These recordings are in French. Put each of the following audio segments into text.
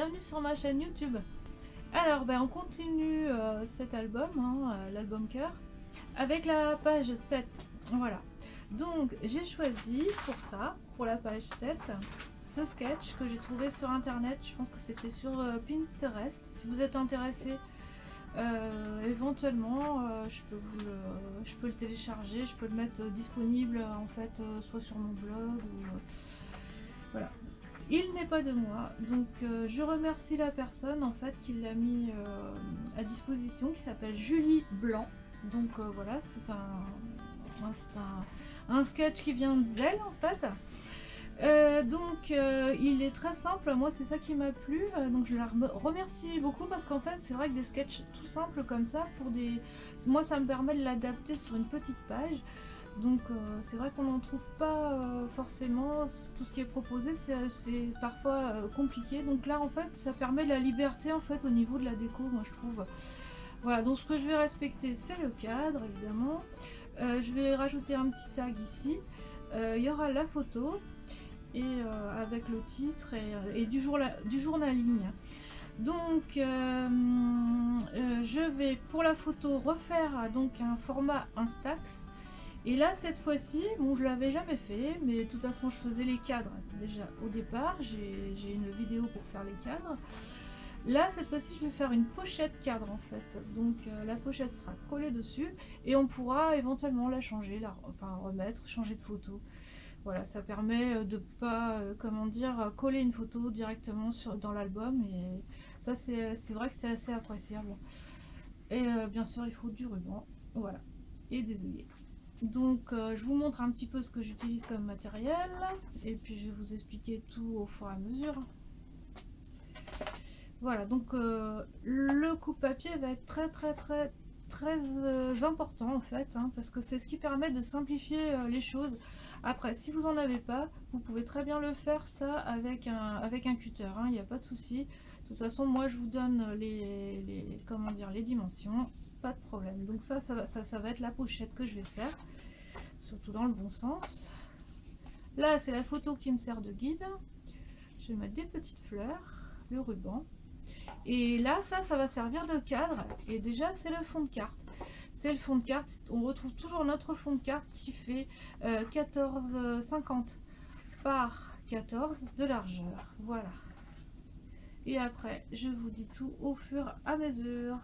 bienvenue sur ma chaîne YouTube. Alors on continue cet album, l'album cœur, avec la page 7. Voilà, donc j'ai choisi pour ça, pour la page 7, ce sketch que j'ai trouvé sur internet. Je pense que c'était sur Pinterest. Si vous êtes intéressé, éventuellement je peux le télécharger, je peux le mettre disponible en fait soit sur mon blog ou voilà. Il n'est pas de moi, donc je remercie la personne en fait qui l'a mis à disposition, qui s'appelle Julie Blanc. Donc voilà, c'est un sketch qui vient d'elle en fait. Il est très simple, moi c'est ça qui m'a plu, donc je la remercie beaucoup parce qu'en fait c'est vrai que des sketchs tout simples comme ça, moi ça me permet de l'adapter sur une petite page. Donc c'est vrai qu'on n'en trouve pas forcément, tout ce qui est proposé c'est parfois compliqué, donc là en fait ça permet de la liberté en fait au niveau de la déco, moi je trouve. Voilà, donc ce que je vais respecter c'est le cadre évidemment. Je vais rajouter un petit tag ici, il y aura la photo et avec le titre et du journaling. Donc je vais pour la photo refaire donc un format Instax. Et là cette fois-ci, bon je l'avais jamais fait, mais de toute façon je faisais les cadres déjà au départ, j'ai une vidéo pour faire les cadres. Là cette fois-ci je vais faire une pochette cadre en fait, donc la pochette sera collée dessus et on pourra éventuellement la changer, enfin remettre, changer de photo. Voilà, ça permet de pas, comment dire, coller une photo directement dans l'album, et ça c'est vrai que c'est assez appréciable. Et bien sûr il faut du ruban, voilà, et des œillets. Donc je vous montre un petit peu ce que j'utilise comme matériel et puis je vais vous expliquer tout au fur et à mesure. Voilà, donc le coupe-papier va être très important en fait, parce que c'est ce qui permet de simplifier les choses. Après, si vous en avez pas, vous pouvez très bien le faire ça avec un cutter, il n'y a pas de souci. De toute façon moi je vous donne comment dire, les dimensions, pas de problème. Donc ça va être la pochette que je vais faire, surtout dans le bon sens. Là c'est la photo qui me sert de guide. Je vais mettre des petites fleurs, le ruban, et là ça va servir de cadre. Et déjà c'est le fond de carte, on retrouve toujours notre fond de carte qui fait 14,50 par 14 de largeur. Voilà, et après je vous dis tout au fur et à mesure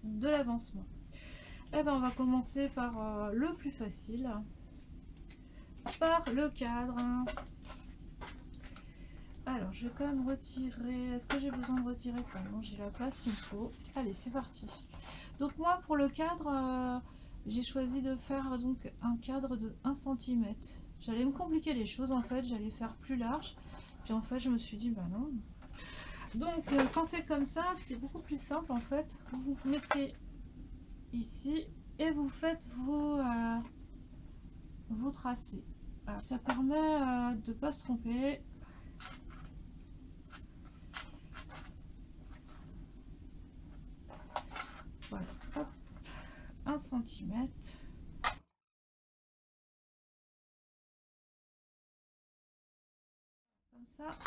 de l'avancement. Et on va commencer par le plus facile, par le cadre. Alors je vais quand même retirer, est-ce que j'ai besoin de retirer ça? Non, j'ai la place qu'il me faut. Allez, c'est parti. Donc moi pour le cadre, j'ai choisi de faire donc un cadre de 1 cm. J'allais me compliquer les choses en fait, j'allais faire plus large, puis en fait je me suis dit bah non. Donc quand c'est comme ça c'est beaucoup plus simple en fait. Vous vous mettez ici et vous faites vos tracés. Alors, ça permet de pas se tromper. Voilà, hop, 1 cm. Comme ça,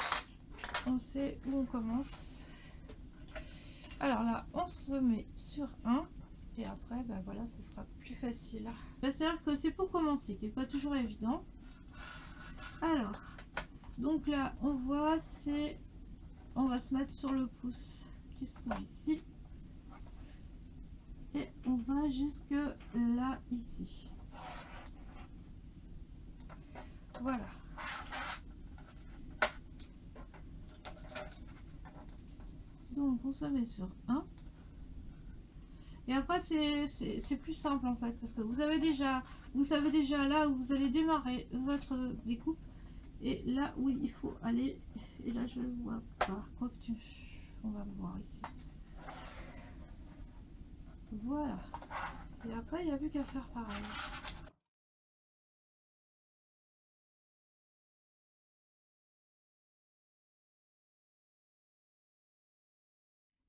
on sait où on commence. Alors là, on se met sur 1 et après, bah voilà, ce sera plus facile. C'est-à-dire que c'est pour commencer, qui n'est pas toujours évident. Alors, donc là, on voit, on va se mettre sur le pouce qui se trouve ici. Et on va jusque là, ici. Voilà. Donc on se met sur 1. Et après c'est plus simple en fait, parce que vous savez déjà là où vous allez démarrer votre découpe et là où il faut aller. Et là je ne vois pas, quoique on va le voir ici. Voilà. Et après il n'y a plus qu'à faire pareil.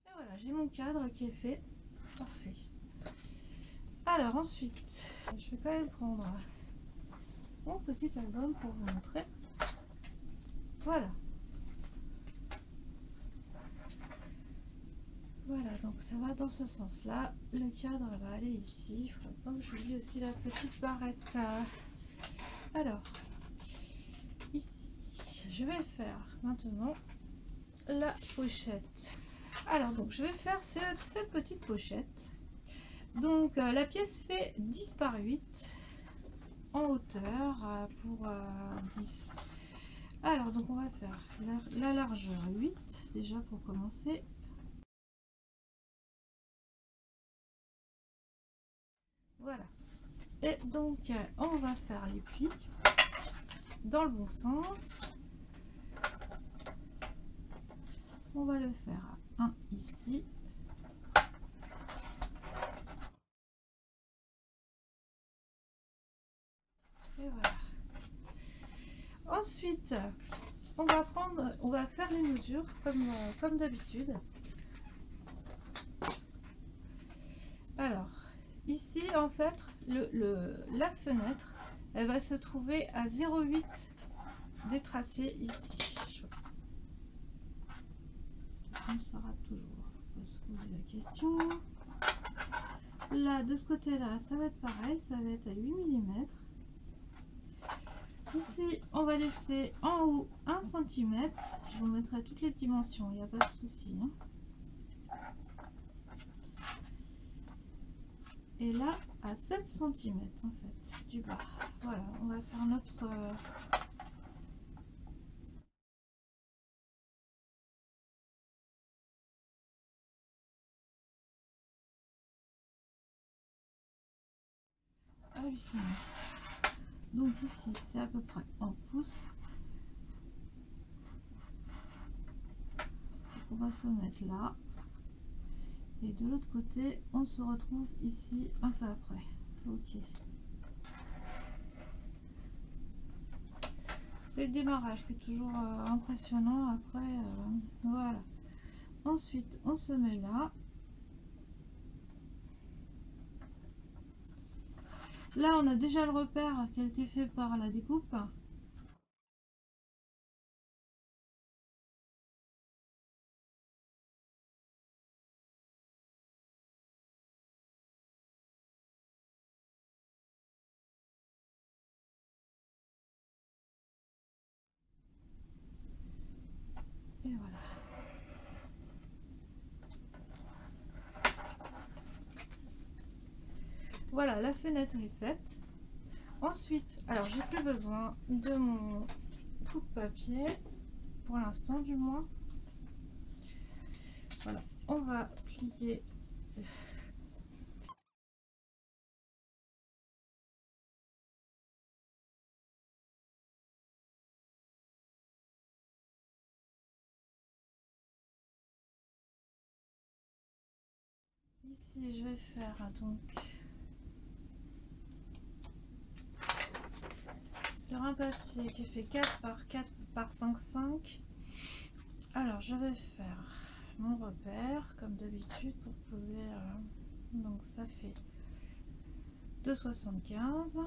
Et voilà, j'ai mon cadre qui est fait. Parfait. Alors ensuite, je vais quand même prendre mon petit album pour vous montrer. Voilà. Voilà, donc ça va dans ce sens-là. Le cadre va aller ici. Il ne faudra pas que j'oublie aussi la petite barrette. Alors, ici, je vais faire maintenant la pochette. Alors, donc, je vais faire cette petite pochette. Donc, la pièce fait 10 par 8 en hauteur pour 10. Alors, donc, on va faire la largeur 8 déjà pour commencer. Voilà. Et donc, on va faire les plis dans le bon sens. On va le faire à 1 ici. Et voilà. Ensuite, on va faire les mesures comme d'habitude. Alors, ici, en fait, la fenêtre, elle va se trouver à 0,8 des tracés ici. On saura toujours. On va se poser la question. Là, de ce côté-là, ça va être pareil, ça va être à 8 mm. Ici, on va laisser en haut 1 cm. Je vous mettrai toutes les dimensions, il n'y a pas de souci. Hein. Et là, à 7 cm en fait, du bas. Voilà, on va faire notre... hallucinant. Donc ici, c'est à peu près en pouces. On va se mettre là. Et de l'autre côté, on se retrouve ici un peu après. Ok. C'est le démarrage qui est toujours impressionnant. Après, voilà. Ensuite, on se met là. Là, on a déjà le repère qui a été fait par la découpe. Et voilà. Voilà, la fenêtre est faite. Ensuite, alors j'ai plus besoin de mon coupe-papier, pour l'instant du moins. Voilà, on va plier. Ici, je vais faire donc sur un papier qui fait 4 par 4 par 5, 5. Alors, je vais faire mon repère comme d'habitude pour poser. Donc, ça fait 2,75.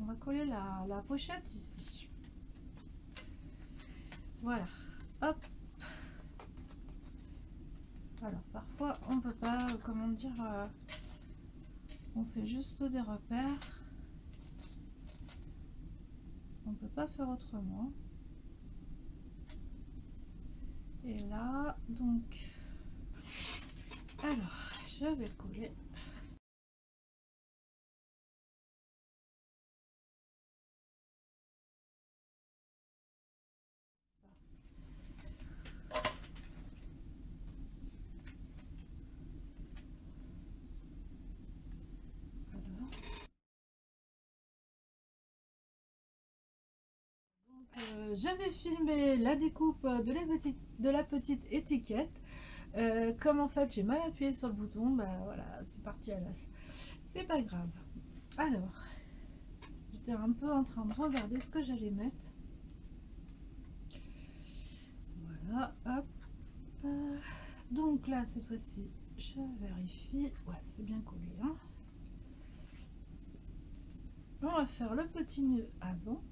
On va coller la pochette ici. Voilà. Hop. Alors parfois on peut pas, comment dire, on fait juste des repères. On peut pas faire autrement. Et là, donc, alors je vais coller. J'avais filmé la découpe de la petite étiquette. Comme en fait j'ai mal appuyé sur le bouton, bah voilà, c'est parti à l'as. C'est pas grave. Alors, j'étais un peu en train de regarder ce que j'allais mettre. Voilà, hop. Donc là, cette fois-ci, je vérifie. Ouais, c'est bien collé. Hein. On va faire le petit nœud avant.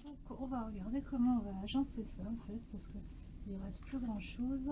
Donc on va regarder comment on va agencer ça en fait, parce que il reste plus grand chose.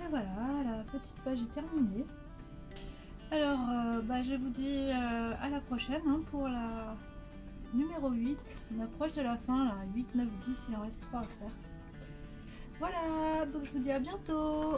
Et voilà, la petite page est terminée. Alors, je vous dis à la prochaine hein, pour la numéro 8. On approche de la fin, là, 8, 9, 10, il en reste 3 à faire. Voilà, donc je vous dis à bientôt.